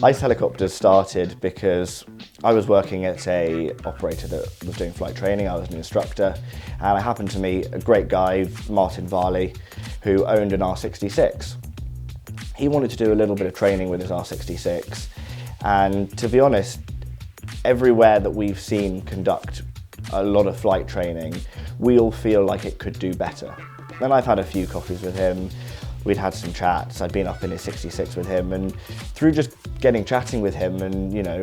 Ice helicopters started because I was working at an operator that was doing flight training. I was an instructor, and I happened to meet a great guy, Martin Varley, who owned an R66. He wanted to do a little bit of training with his R66, and to be honest, everywhere that we've seen conduct a lot of flight training, we all feel like it could do better. And I've had a few coffees with him. We'd had some chats. I'd been up in his 66 with him, and through just chatting with him and, you know,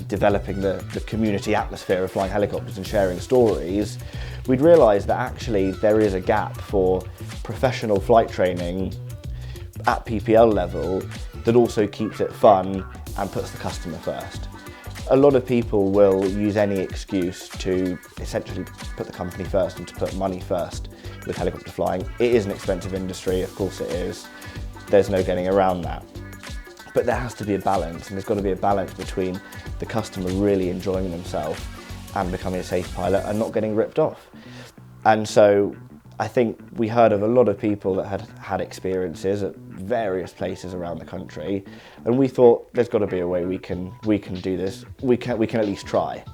developing the community atmosphere of flying helicopters and sharing stories, we'd realised that actually there is a gap for professional flight training at PPL level that also keeps it fun and puts the customer first. A lot of people will use any excuse to essentially put the company first and to put money first with helicopter flying. It is an expensive industry, of course it is. There's no getting around that. But there has to be a balance, and there's got to be a balance between the customer really enjoying themselves and becoming a safe pilot and not getting ripped off. And so I think we heard of a lot of people that had had experiences at various places around the country, and we thought there's got to be a way we can do this. We can at least try.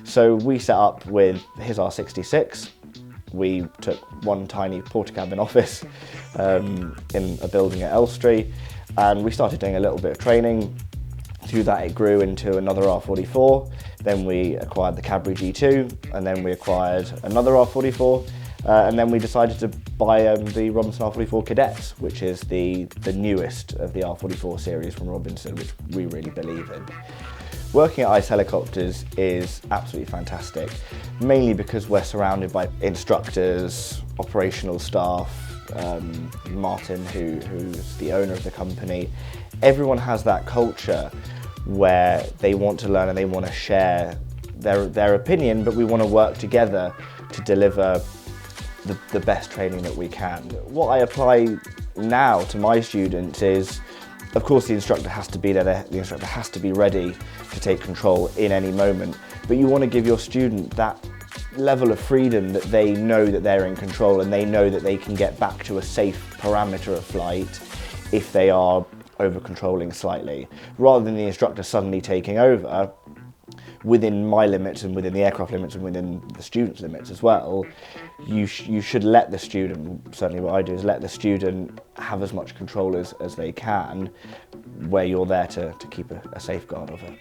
So we set up with his R66. We took one tiny Portakabin office in a building at Elstree, and we started doing a little bit of training. Through that it grew into another R44, then we acquired the Cadbury G2, and then we acquired another R44, and then we decided to buy the Robinson R44 Cadet, which is the newest of the R44 series from Robinson, which we really believe in. Working at Ice Helicopters is absolutely fantastic, mainly because we're surrounded by instructors, operational staff, Martin, who's the owner of the company. Everyone has that culture where they want to learn and they want to share their opinion, but we want to work together to deliver the best training that we can. What I apply now to my students is, of course, the instructor has to be there, the instructor has to be ready to take control in any moment, but you want to give your student that level of freedom that they know that they're in control and they know that they can get back to a safe parameter of flight if they are over-controlling slightly, rather than the instructor suddenly taking over within my limits and within the aircraft limits and within the student's limits as well. You should let the student, certainly what I do is let the student have as much control as they can, where you're there to keep a safeguard of it.